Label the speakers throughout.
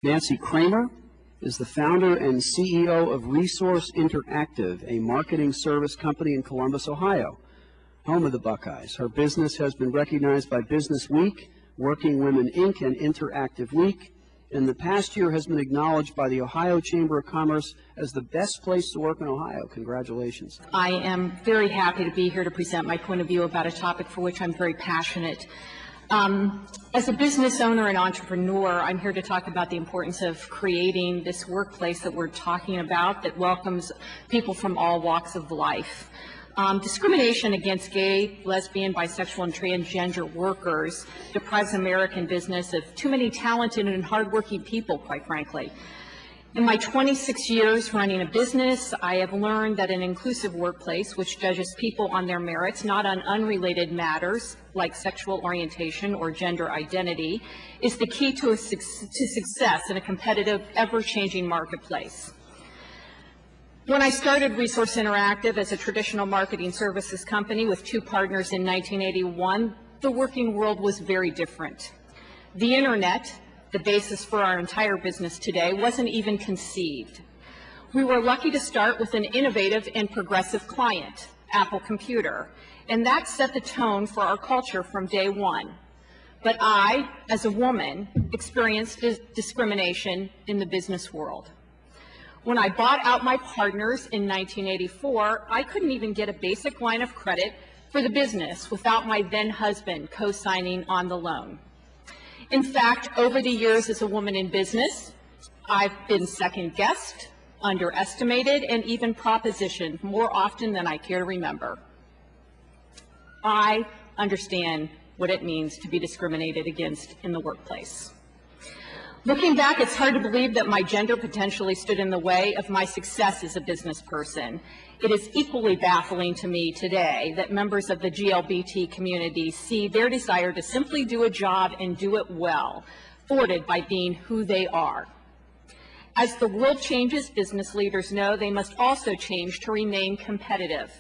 Speaker 1: Nancy Kramer is the founder and CEO of Resource Interactive, a marketing service company in Columbus, Ohio, home of the Buckeyes. Her business has been recognized by Business Week, Working Women, Inc., and Interactive Week. In the past year has been acknowledged by the Ohio Chamber of Commerce as the best place to work in Ohio. Congratulations.
Speaker 2: I am very happy to be here to present my point of view about a topic for which I'm very passionate. As a business owner and entrepreneur, I'm here to talk about the importance of creating this workplace that we're talking about that welcomes people from all walks of life. Discrimination against gay, lesbian, bisexual, and transgender workers deprives American business of too many talented and hardworking people, quite frankly. In my 26 years running a business, I have learned that an inclusive workplace, which judges people on their merits, not on unrelated matters like sexual orientation or gender identity, is the key to success in a competitive, ever-changing marketplace. When I started Resource Interactive as a traditional marketing services company with two partners in 1981, the working world was very different. The Internet, the basis for our entire business today, wasn't even conceived. We were lucky to start with an innovative and progressive client, Apple Computer, and that set the tone for our culture from day one. But I, as a woman, experienced discrimination in the business world. When I bought out my partners in 1984, I couldn't even get a basic line of credit for the business without my then husband co-signing on the loan. In fact, over the years as a woman in business, I've been second-guessed, underestimated, and even propositioned more often than I care to remember. I understand what it means to be discriminated against in the workplace. Looking back, it's hard to believe that my gender potentially stood in the way of my success as a business person. It is equally baffling to me today that members of the GLBT community see their desire to simply do a job and do it well, thwarted by being who they are. As the world changes, business leaders know they must also change to remain competitive.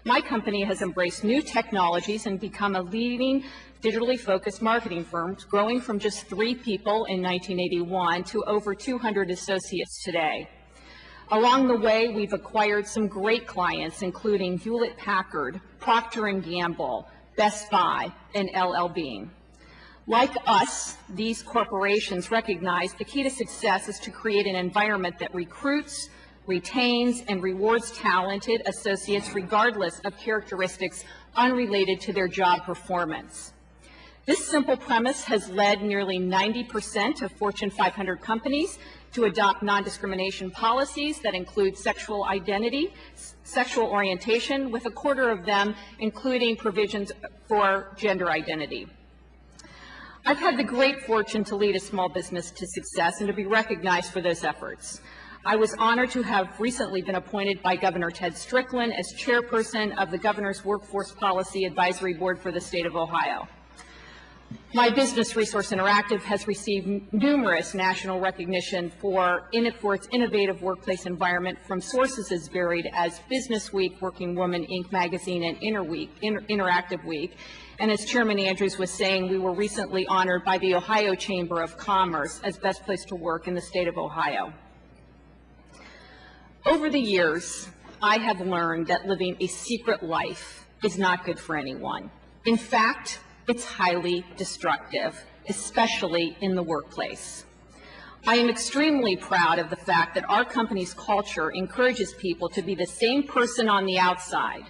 Speaker 2: My company has embraced new technologies and become a leading digitally focused marketing firm, growing from just 3 people in 1981 to over 200 associates today. Along the way, we've acquired some great clients, including Hewlett-Packard, Procter & Gamble, Best Buy, and LL Bean. Like us, these corporations recognize the key to success is to create an environment that recruits, retains, and rewards talented associates regardless of characteristics unrelated to their job performance. This simple premise has led nearly 90% of Fortune 500 companies to adopt non-discrimination policies that include sexual identity, sexual orientation, with a quarter of them including provisions for gender identity. I've had the great fortune to lead a small business to success and to be recognized for those efforts. I was honored to have recently been appointed by Governor Ted Strickland as chairperson of the Governor's Workforce Policy Advisory Board for the state of Ohio. My business, Resource Interactive, has received numerous national recognition for its innovative workplace environment from sources as varied as Business Week, Working Woman, Inc. magazine, and Interactive Week. And as Chairman Andrews was saying, we were recently honored by the Ohio Chamber of Commerce as best place to work in the state of Ohio. Over the years, I have learned that living a secret life is not good for anyone. In fact, it's highly destructive, especially in the workplace. I am extremely proud of the fact that our company's culture encourages people to be the same person on the outside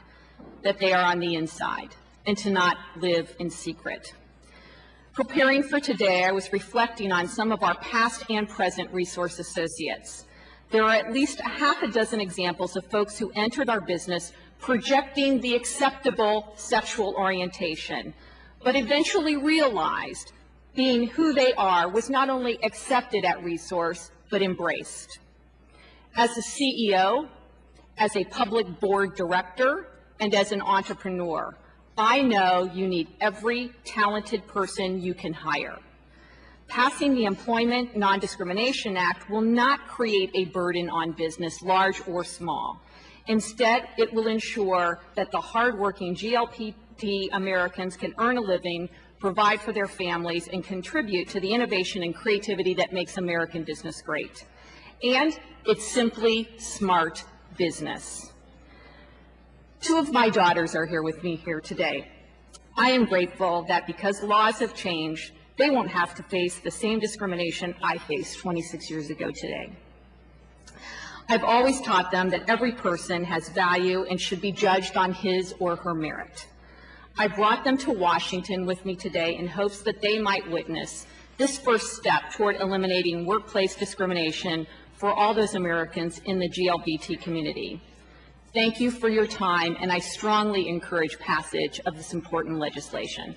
Speaker 2: that they are on the inside, and to not live in secret. Preparing for today, I was reflecting on some of our past and present resource associates. There are at least a half a dozen examples of folks who entered our business projecting the acceptable sexual orientation, but eventually realized being who they are was not only accepted at Resource, but embraced. As a CEO, as a public board director, and as an entrepreneur, I know you need every talented person you can hire. Passing the Employment Non-Discrimination Act will not create a burden on business, large or small. Instead, it will ensure that the hardworking GLBT Americans can earn a living provide for their families, and contribute to the innovation and creativity that makes American business great. And it's simply smart business. Two of my daughters are here with me here today. I am grateful that because laws have changed, they won't have to face the same discrimination I faced 26 years ago today. I've always taught them that every person has value and should be judged on his or her merit. I brought them to Washington with me today in hopes that they might witness this first step toward eliminating workplace discrimination for all those Americans in the GLBT community. Thank you for your time, and I strongly encourage passage of this important legislation.